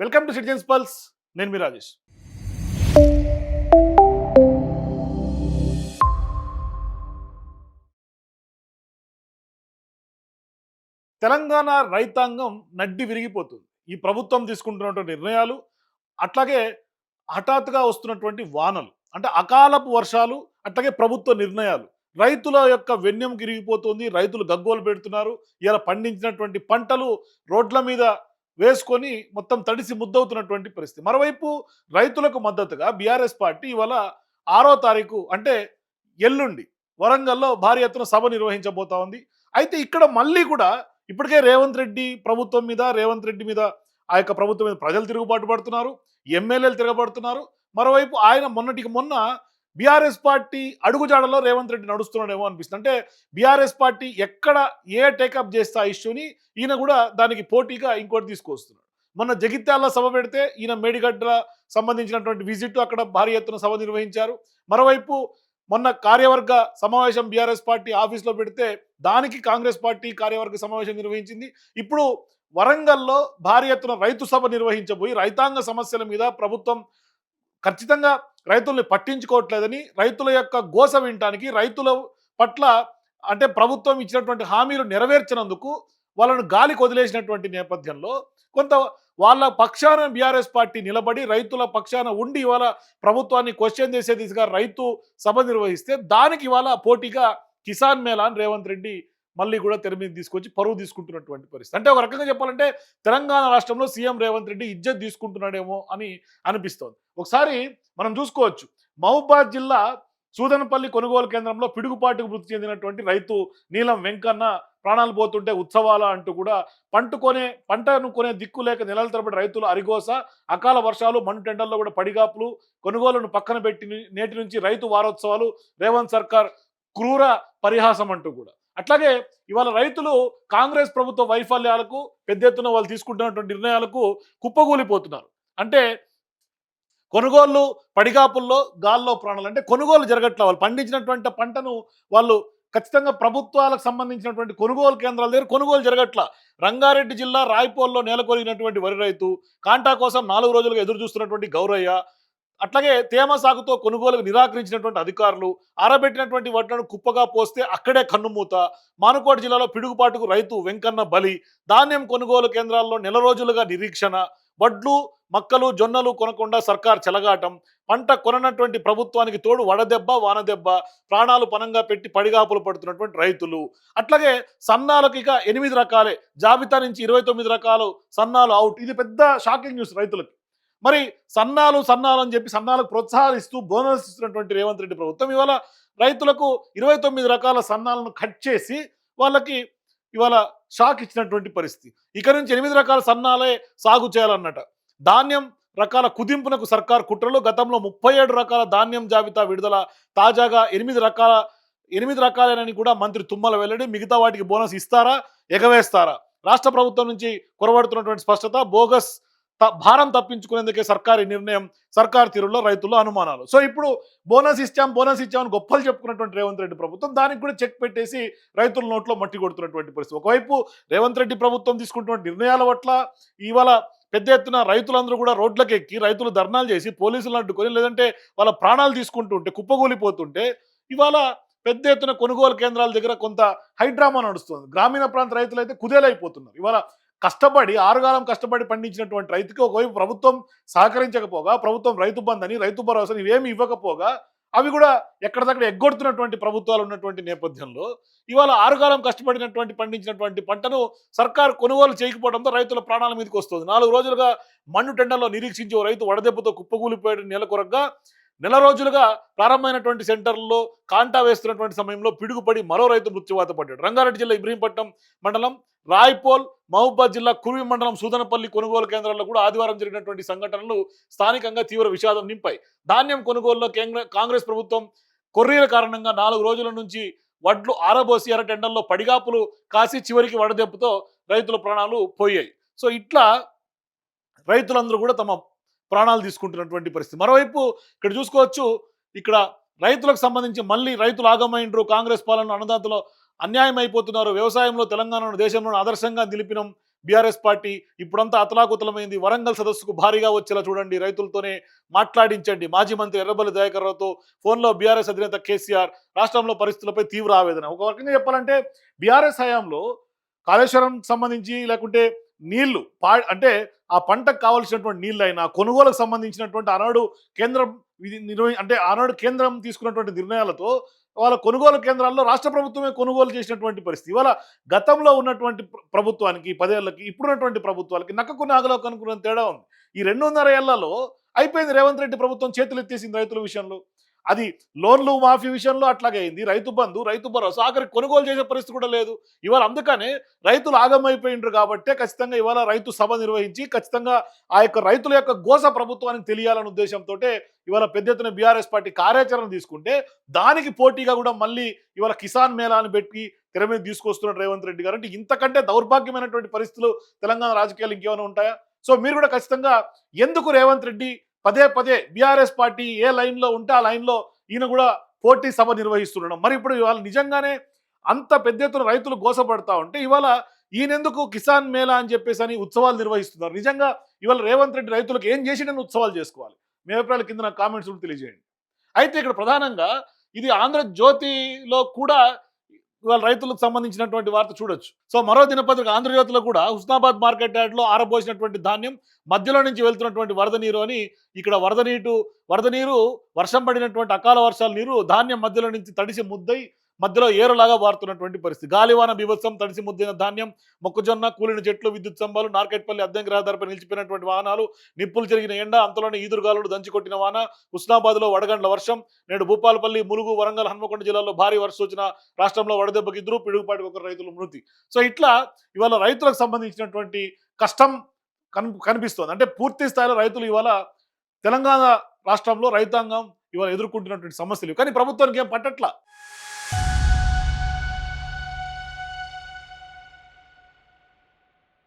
Welcome to citizens pulse. నేను మీ రాజేష్. తెలంగాణ రైతాంగం నడ్డి విరిగిపోతుంది. ఈ ప్రభుత్వం తీసుకుంటున్నటువంటి నిర్ణయాలు, అట్లాగే హఠాత్తుగా వస్తున్నటువంటి వానలు, అంటే అకాలపు వర్షాలు, అట్లాగే ప్రభుత్వ నిర్ణయాలు రైతుల యొక్క వెన్నెముక గిరిగిపోతుంది. రైతులు గగ్గోలు పెడుతున్నారు. ఇలా పండించినటువంటి పంటలు రోడ్ల మీద వేసుకొని మొత్తం తడిసి ముద్దవుతున్నటువంటి పరిస్థితి. మరోవైపు రైతులకు మద్దతుగా బీఆర్ఎస్ పార్టీ ఇవాళ 6వ తారీఖు అంటే ఎల్లుండి వరంగల్లో భారీ ఎత్తున సభ నిర్వహించబోతా ఉంది. అయితే ఇక్కడ మళ్ళీ కూడా ఇప్పటికే రేవంత్ రెడ్డి మీద ఆ యొక్క ప్రభుత్వం మీద ప్రజలు తిరుగుబాటు పడుతున్నారు, ఎమ్మెల్యేలు తిరగబడుతున్నారు. మరోవైపు ఆయన మొన్నటికి మొన్న బీఆర్ఎస్ పార్టీ అడుగుజాడలో రేవంత్ రెడ్డి నడుస్తున్నాడేమో అనిపిస్తుంది. అంటే బీఆర్ఎస్ పార్టీ ఎక్కడ టేకప్ చేస్తే ఆ ఇష్యూని ఈయన కూడా దానికి పోటీగా ఇంకోటి తీసుకొస్తున్నాడు. మొన్న జగిత్యాల సభ పెడితే ఈయన మేడిగడ్డ సంబంధించినటువంటి విజిట్, అక్కడ భారీ ఎత్తున సభ నిర్వహించారు. మరోవైపు మొన్న కార్యవర్గ సమావేశం బీఆర్ఎస్ పార్టీ ఆఫీస్లో పెడితే దానికి కాంగ్రెస్ పార్టీ కార్యవర్గ సమావేశం నిర్వహించింది. ఇప్పుడు వరంగల్లో భారీ ఎత్తున రైతు సభ నిర్వహించబోయి రైతాంగ సమస్యల మీద ప్రభుత్వం ఖచ్చితంగా రైతుల్ని పట్టించుకోవట్లేదని, రైతుల యొక్క గోస వినటానికి, రైతుల పట్ల అంటే ప్రభుత్వం ఇచ్చినటువంటి హామీలు నెరవేర్చినందుకు వాళ్ళను గాలికి వదిలేసినటువంటి నేపథ్యంలో కొంత వాళ్ళ పక్షాన బీఆర్ఎస్ పార్టీ నిలబడి రైతుల పక్షాన ఉండి ఇవాళ ప్రభుత్వాన్ని క్వశ్చన్ చేసే దిశగా రైతు సభ నిర్వహిస్తే దానికి ఇవాళ పోటీగా కిసాన్ మేళా అని రేవంత్ రెడ్డి మళ్ళీ కూడా తెర మీద తీసుకొచ్చి పరువు తీసుకుంటున్నటువంటి పరిస్థితి. అంటే ఒక రకంగా చెప్పాలంటే తెలంగాణ రాష్ట్రంలో సీఎం రేవంత్ రెడ్డి ఇజ్జత్ తీసుకుంటున్నాడేమో అని అనిపిస్తోంది. ఒకసారి మనం చూసుకోవచ్చు, మహబూబాద్ జిల్లా సూదనపల్లి కొనుగోలు కేంద్రంలో పిడుగుపాటుకు మృతి చెందినటువంటి రైతు నీలం వెంకన్న ప్రాణాలు పోతుంటే ఉత్సవాల అంటూ కూడా పంటను కొనే దిక్కు లేక నెలల తరబడి రైతులు అరిగోస, అకాల వర్షాలు, మండుటెండల్లో కూడా పడిగాపులు, కొనుగోలును పక్కన పెట్టి నేటి నుంచి రైతు వారోత్సవాలు, రేవంత్ సర్కార్ క్రూర పరిహాసం అంటూ కూడా. అట్లాగే ఇవాళ రైతులు కాంగ్రెస్ ప్రభుత్వ వైఫల్యాలకు, పెద్ద ఎత్తున వాళ్ళు తీసుకుంటున్నటువంటి నిర్ణయాలకు కుప్పగూలిపోతున్నారు. అంటే కొనుగోళ్ళు పడిగాపుల్లో, గాల్లో ప్రాణాలు. అంటే కొనుగోలు జరగట్ల, వాళ్ళు పండించినటువంటి పంటను వాళ్ళు ఖచ్చితంగా ప్రభుత్వాలకు సంబంధించినటువంటి కొనుగోలు కేంద్రాల దగ్గర కొనుగోలు జరగట్ల. రంగారెడ్డి జిల్లా రాయపోల్లో నేలకొలిగినటువంటి వరి రైతు, కాంటా కోసం 4 రోజులుగా ఎదురు చూస్తున్నటువంటి గౌరయ్య, అట్లాగే తేమ సాగుతో కొనుగోలుకు నిరాకరించినటువంటి అధికారులు, ఆరబెట్టినటువంటి వడ్లను కుప్పగా పోస్తే అక్కడే కన్నుమూత, మానుకోట జిల్లాలో పిడుగుపాటుకు రైతు వెంకన్న బలి, ధాన్యం కొనుగోలు కేంద్రాల్లో నెల రోజులుగా నిరీక్షణ, వడ్లు, మక్కలు, జొన్నలు కొనకుండా సర్కార్ చెలగాటం, పంట కొననటువంటి ప్రభుత్వానికి తోడు వడదెబ్బ, వానదెబ్బ, ప్రాణాలు పనంగా పెట్టి పడిగాపులు పడుతున్నటువంటి రైతులు. అట్లాగే సన్నాలకు ఇక 8 రకాలే, జాబితా నుంచి 29 రకాలు సన్నాలు అవుట్. ఇది పెద్ద షాకింగ్ న్యూస్ రైతులకు. మరి సన్నాలు అని చెప్పి సన్నాలకు ప్రోత్సాహాలు ఇస్తూ బోనస్ ఇస్తున్నటువంటి రేవంత్ రెడ్డి ప్రభుత్వం ఇవాళ రైతులకు 29 రకాల సన్నాలను కట్ చేసి వాళ్ళకి ఇవాళ షాక్ ఇచ్చినటువంటి పరిస్థితి. ఇక నుంచి 8 రకాల సన్నాలే సాగు చేయాలన్నట. ధాన్యం రకాల కుదింపునకు సర్కార్ కుట్రలు, గతంలో 37 రకాల ధాన్యం జాబితా విడుదల, తాజాగా 8 రకాలేనని కూడా మంత్రి తుమ్మల వెల్లడి. మిగతా వాటికి బోనస్ ఇస్తారా, ఎగవేస్తారా? రాష్ట్ర ప్రభుత్వం నుంచి కొరబడుతున్నటువంటి స్పష్టత, బోగస్ భారం తప్పించుకునేందుకే సర్కారీ నిర్ణయం, సర్కార్ తీరులో రైతుల్లో అనుమానాలు. సో ఇప్పుడు బోనస్ ఇచ్చామని గొప్పలు చెప్పుకున్నటువంటి రేవంత్ రెడ్డి ప్రభుత్వం దానికి కూడా చెక్ పెట్టేసి రైతుల నోట్లో మట్టి కొడుతున్నటువంటి పరిస్థితి. ఒకవైపు రేవంత్ రెడ్డి ప్రభుత్వం తీసుకుంటున్న నిర్ణయాల పట్ల ఇవాళ పెద్ద ఎత్తున రైతులందరూ కూడా రోడ్లకు ఎక్కి, రైతులు ధర్నాలు చేసి, పోలీసులు అడ్డుకొని, లేదంటే వాళ్ళ ప్రాణాలు తీసుకుంటుంటే, కుప్పగూలిపోతుంటే ఇవాళ పెద్ద ఎత్తున కొనుగోలు కేంద్రాల దగ్గర కొంత హైడ్రామా నడుస్తుంది. గ్రామీణ ప్రాంత రైతులు అయితే కుదేలైపోతున్నారు. ఇవాళ కష్టపడి 6 కాలం కష్టపడి పండించినటువంటి రైతుకి ఒకవైపు ప్రభుత్వం సహకరించకపోగా, ప్రభుత్వం రైతు బంధు అని, రైతు భరోసాని ఇవేమి ఇవ్వకపోగా అవి కూడా ఎక్కడిదక్కడ ఎగ్గొడుతున్నటువంటి ప్రభుత్వాలు ఉన్నటువంటి నేపథ్యంలో ఇవాళ 6 కాలం కష్టపడినటువంటి పండించినటువంటి పంటను సర్కారు కొనుగోలు చేయకపోవడంతో రైతుల ప్రాణాల మీదకి వస్తుంది. 4 రోజులుగా మండు టెండర్లో నిరీక్షించి ఓ రైతు వడదెబ్బతో కుప్పకూలిపోయాడు. నెల రోజులుగా ప్రారంభమైనటువంటి సెంటర్లలో కాంటా వేస్తున్నటువంటి సమయంలో పిడుగుపడి మరో రైతు మృత్యువాత పడ్డాడు. రంగారెడ్డి జిల్లా ఇబ్రహీంపట్నం మండలం రాయ్పోల్, మహబూబాద్ జిల్లా కుర్వి మండలం సూదనపల్లి కొనుగోలు కేంద్రాల్లో కూడా ఆదివారం జరిగినటువంటి సంఘటనలు స్థానికంగా తీవ్ర విషాదం నింపాయి. ధాన్యం కొనుగోలులో కాంగ్రెస్ ప్రభుత్వం కొర్రీల కారణంగా 4 రోజుల నుంచి వడ్లు ఆరబోసి టెండర్లో పడిగాపులు కాసి చివరికి వడదెబ్బతో రైతుల ప్రాణాలు పోయాయి. సో ఇట్లా రైతులందరూ కూడా తమ ప్రాణాలు తీసుకుంటున్నటువంటి పరిస్థితి. మరోవైపు ఇక్కడ చూసుకోవచ్చు, ఇక్కడ రైతులకు సంబంధించి మళ్ళీ రైతులు ఆగమైండ్రు, కాంగ్రెస్ పాలన అన్నదాతలు అన్యాయం అయిపోతున్నారు, వ్యవసాయంలో తెలంగాణను దేశంలో ఆదర్శంగా నిలిపినాం, బీఆర్ఎస్ పార్టీ ఇప్పుడంతా అతలాకుతలమైంది. వరంగల్ సదస్సుకు భారీగా వచ్చేలా చూడండి, రైతులతోనే మాట్లాడించండి. మాజీ మంత్రి ఎర్రబెల్లి దయాకర్ రావుతో ఫోన్లో బీఆర్ఎస్ అధినేత కేసీఆర్ రాష్ట్రంలో పరిస్థితులపై తీవ్ర ఆవేదన. ఒక రకంగా చెప్పాలంటే బీఆర్ఎస్ హయాంలో కాళేశ్వరం సంబంధించి లేకుంటే నీళ్లు అంటే ఆ పంటకు కావాల్సినటువంటి నీళ్ళైనా కొనుగోలుకు సంబంధించినటువంటి ఆనాడు కేంద్రం అంటే ఆనాడు కేంద్రం తీసుకున్నటువంటి నిర్ణయాలతో వాళ్ళ కొనుగోలు కేంద్రాల్లో రాష్ట్ర ప్రభుత్వమే కొనుగోలు చేసినటువంటి పరిస్థితి. ఇవాళ గతంలో ఉన్నటువంటి ప్రభుత్వానికి 10 ఏళ్ళకి ఇప్పుడున్నటువంటి ప్రభుత్వాలకి నక్కకు నాగలోకి అనుకున్న తేడా ఉంది. ఈ 2.5 ఏళ్లలో అయిపోయింది. రేవంత్ రెడ్డి ప్రభుత్వం చేతులు ఎత్తేసింది రైతుల విషయంలో. అది లోన్లు మాఫీ విషయంలో అట్లాగే అయింది. రైతు బంధు, రైతు భరోసా ఆఖరికి కొనుగోలు చేసే పరిస్థితి కూడా లేదు. ఇవాళ అందుకనే రైతులు ఆగమైపోయిండ్రు కాబట్టే ఖచ్చితంగా ఇవాళ రైతు సభ నిర్వహించి ఖచ్చితంగా ఆ యొక్క రైతుల యొక్క గోస ప్రభుత్వానికి తెలియాలనే ఉద్దేశంతోటే ఇవాళ పెద్ద ఎత్తున బీఆర్ఎస్ పార్టీ కార్యాచరణ తీసుకుంటే దానికి పోటీగా కూడా మళ్ళీ ఇవాళ కిసాన్ మేళాని పెట్టి తెర మీద తీసుకొస్తున్న రేవంత్ రెడ్డి గారు. అంటే ఇంతకంటే దౌర్భాగ్యమైనటువంటి పరిస్థితులు తెలంగాణ రాజకీయాలు ఇంకేమైనా ఉంటాయా? సో మీరు కూడా ఖచ్చితంగా ఎందుకు రేవంత్ రెడ్డి పదే పదే బీఆర్ఎస్ పార్టీ ఏ లైన్లో ఉంటే ఆ లైన్లో ఈయన కూడా పోటీ సభ నిర్వహిస్తున్నాడు. మరి ఇప్పుడు ఇవాళ నిజంగానే అంత పెద్ద ఎత్తున రైతులు గోసపడతా ఉంటే ఇవాళ ఈయనెందుకు కిసాన్ మేళా అని చెప్పేసి అని ఉత్సవాలు నిర్వహిస్తున్నారు? నిజంగా ఇవాళ రేవంత్ రెడ్డి రైతులకు ఏం చేసిండని ఉత్సవాలు చేసుకోవాలి? మీ అభిప్రాయాల కింద నాకు కామెంట్స్ కూడా తెలియజేయండి. అయితే ఇక్కడ ప్రధానంగా ఇది ఆంధ్రజ్యోతిలో కూడా ఇవాళ రైతులకు సంబంధించినటువంటి వార్త చూడొచ్చు. సో మరో దినపత్రిక ఆంధ్రజ్యోతిలో కూడా హుస్నాబాద్ మార్కెట్ యార్డ్లో ఆరబోసినటువంటి ధాన్యం మధ్యలో నుంచి వెళ్తున్నటువంటి వరద నీరు అని ఇక్కడ వరద నీరు వర్షం పడినటువంటి అకాల వర్షాల నీరు ధాన్యం మధ్యలో నుంచి తడిసి ముద్దై మధ్యలో ఏరులాగా వారుతున్నటువంటి పరిస్థితి. గాలివాన బీభత్సం, తడిసి ముద్దిన ధాన్యం, మొక్కజొన్న, కూలిన చెట్లు, విద్యుత్ స్తంభాలు, నార్కెట్పల్లి అద్దెంకి రహదారిపై నిలిచిపోయినటువంటి వాహనాలు, నిప్పులు చెరిగిన ఎండ, అంతలోనే ఈదురుగాలుడు దంచి కొట్టిన వాన, హుస్నాబాద్లో వడగండ్ల వర్షం, నేడు భూపాలపల్లి, ములుగు, వరంగల్, హన్మకొండ జిల్లాలో భారీ వర్షం వచ్చిన రాష్ట్రంలో వడదెబ్బకి ఇద్దరు, పిడుగుపాటికి ఒకరు రైతులు మృతి. సో ఇట్లా ఇవాళ రైతులకు సంబంధించినటువంటి కష్టం కనిపిస్తోంది. అంటే పూర్తి స్థాయిలో రైతులు ఇవాళ తెలంగాణ రాష్ట్రంలో రైతాంగం ఇవాళ ఎదుర్కొంటున్నటువంటి సమస్యలు కానీ ప్రభుత్వానికి ఏం పట్టట్లా.